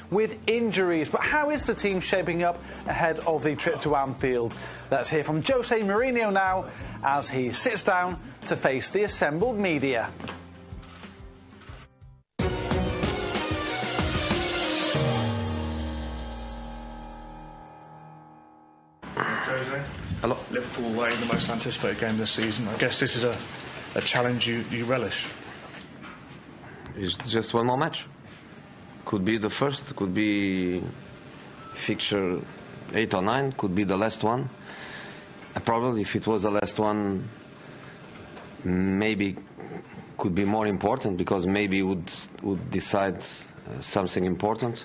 with injuries. But how is the team shaping up ahead of the trip to Anfield? Let's hear from Jose Mourinho now as he sits down to face the assembled media. Jose. Hello. Liverpool away, the most anticipated game this season. I guess this is a challenge you relish. It's just one more match. Could be the first, could be fixture 8 or 9, could be the last one. Probably if it was the last one, maybe could be more important, because maybe would decide something important.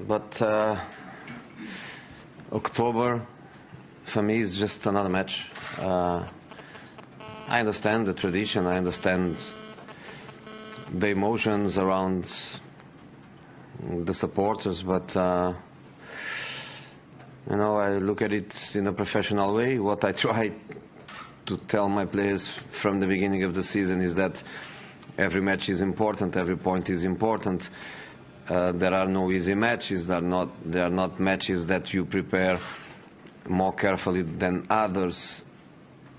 But October for me is just another match. I understand the tradition, I understand the emotions around the supporters, but you know, I look at it in a professional way. What I try to tell my players from the beginning of the season is that every match is important, every point is important. There are no easy matches. There are not matches that you prepare more carefully than others.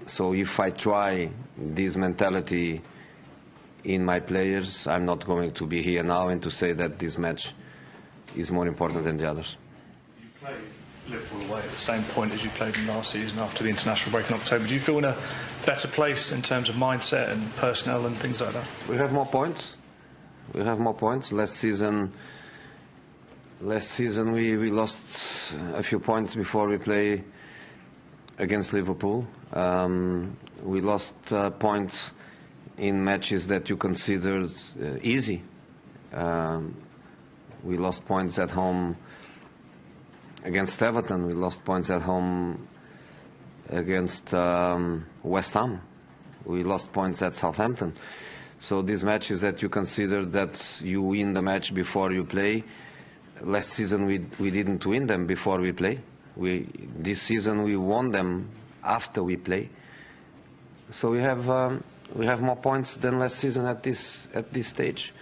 So if I try this mentality in my players, I'm not going to be here now and to say that this match is more important than the others. You played Liverpool away at the same point as you played in last season after the international break in October. Do you feel in a better place in terms of mindset and personnel and things like that? We have more points. We have more points. Last season we lost a few points before we play against Liverpool. We lost points in matches that you considered easy. We lost points at home against Everton. We lost points at home against West Ham. We lost points at Southampton. So these matches that you consider that you win the match before you play, last season we didn't win them before we play. This season we won them after we play. So we have more points than last season at this stage.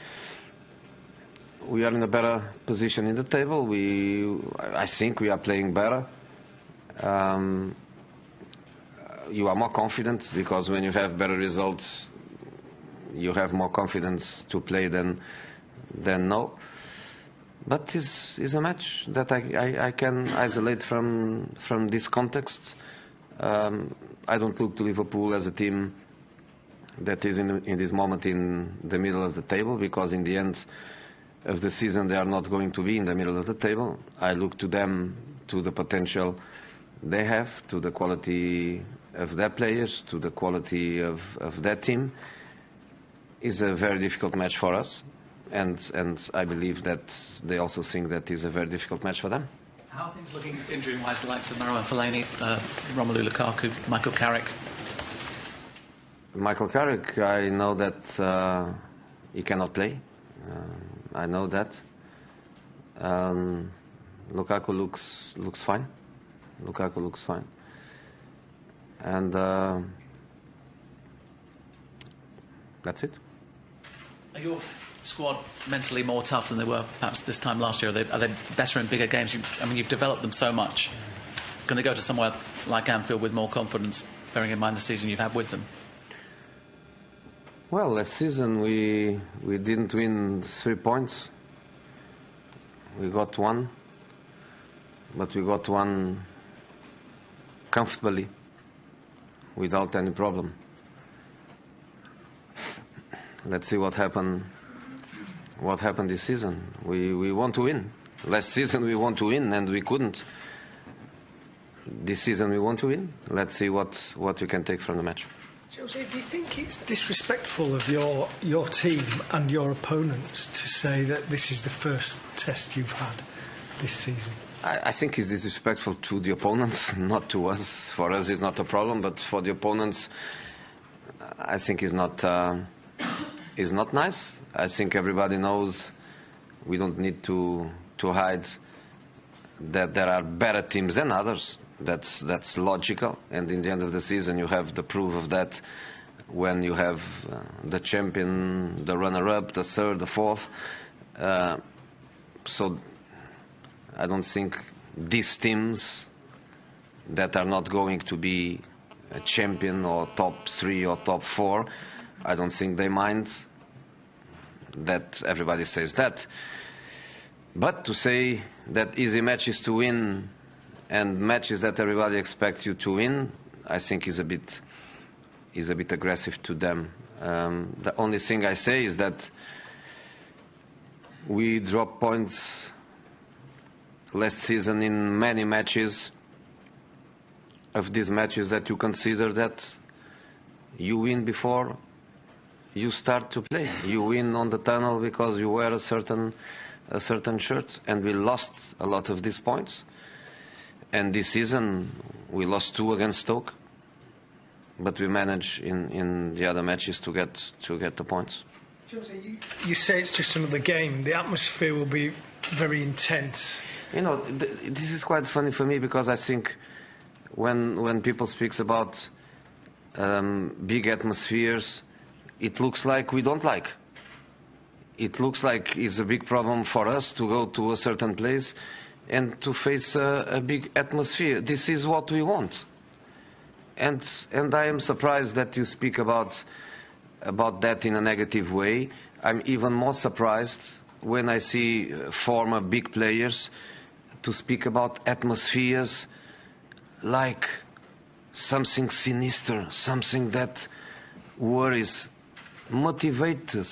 We are in a better position in the table. I think we are playing better. You are more confident, because when you have better results, you have more confidence to play than no. But it's a match that I can isolate from this context. I don't look to Liverpool as a team that is in this moment in the middle of the table, because in the end of the season they are not going to be in the middle of the table. I look to them, to the potential they have, to the quality of their players, to the quality of their team. It's a very difficult match for us, and I believe that they also think that is a very difficult match for them. How are things looking injury-wise, the likes of Marouane Fellaini, Romelu Lukaku, Michael Carrick? Michael Carrick, I know that he cannot play. I know that. Lukaku looks fine. Lukaku looks fine. And that's it. Are your squad mentally more tough than they were perhaps this time last year? Are they better in bigger games? You've developed them so much. Going to go to somewhere like Anfield with more confidence, bearing in mind the season you've had with them? Well, last season we didn't win 3 points. We got 1, but we got 1 comfortably, without any problem. Let's see what happened this season. We want to win. Last season we want to win and we couldn't. This season we want to win. Let's see what we can take from the match. Jose, do you think it's disrespectful of your team and your opponents to say that this is the first test you've had this season? I think it's disrespectful to the opponents, not to us. For us it's not a problem, but for the opponents I think it's not nice. I think everybody knows, we don't need to hide that there are better teams than others. That's logical, and in the end of the season you have the proof of that when you have the champion, the runner-up, the third, the fourth. So I don't think these teams that are not going to be a champion or top 3 or top 4, I don't think they mind that everybody says that. But to say that easy matches to win and matches that everybody expects you to win, I think is a bit aggressive to them. The only thing I say is that we dropped points last season in many matches. Of these matches that you consider that you win before you start to play. You win on the tunnel because you wear a certain shirt, and we lost a lot of these points. And this season we lost 2 against Stoke, but we managed in the other matches to get the points. Jose, you say it's just another game. The atmosphere will be very intense. You know, this is quite funny for me, because I think when people speak about big atmospheres, it looks like we don't like. It looks like it's a big problem for us to go to a certain place and to face a big atmosphere. This is what we want. And I am surprised that you speak about that in a negative way. I'm even more surprised when I see former big players to speak about atmospheres like something sinister, something that worries. Motivates us.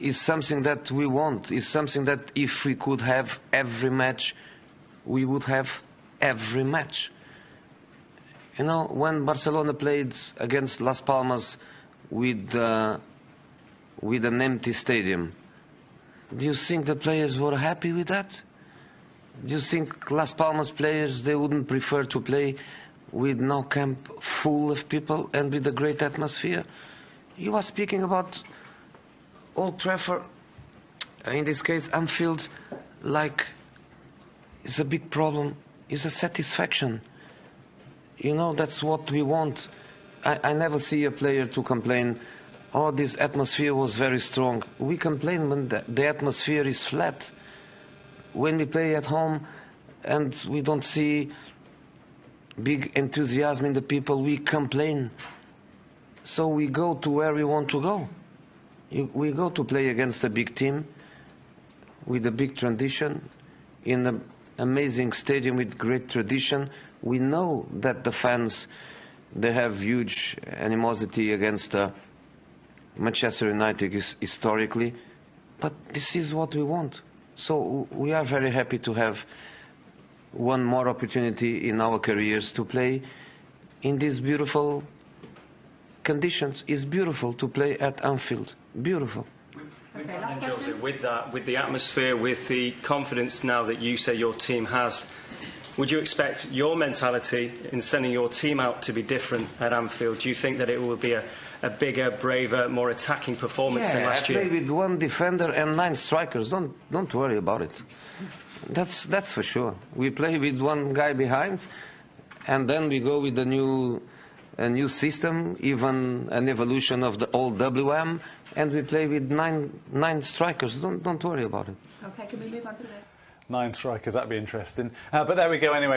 Is something that we want. Is something that if we could have every match, we would have every match. You know, when Barcelona played against Las Palmas with an empty stadium, do you think the players were happy with that? Do you think Las Palmas players, they wouldn't prefer to play with no camp full of people and with a great atmosphere? You are speaking about Old Trafford, in this case Anfield, like it's a big problem, it's a satisfaction. You know, that's what we want. I never see a player to complain, oh, this atmosphere was very strong. We complain when the atmosphere is flat. When we play at home and we don't see big enthusiasm in the people, we complain. So we go to where we want to go. We go to play against a big team with a big tradition, in an amazing stadium with great tradition. We know that the fans, they have huge animosity against Manchester United historically, but this is what we want. So we are very happy to have one more opportunity in our careers to play in these beautiful conditions. It's beautiful to play at Anfield. Beautiful. And Jose, with that, with the atmosphere, with the confidence now that you say your team has, would you expect your mentality in sending your team out to be different at Anfield? Do you think that it will be a bigger, braver, more attacking performance than last year? I play with 1 defender and 9 strikers. Don't worry about it. That's for sure. We play with 1 guy behind, and then we go with a new system, even an evolution of the old WM, and we play with 9 strikers. Don't worry about it. Okay, can we move on to the next? 9 strikers, that'd be interesting. But there we go anyway.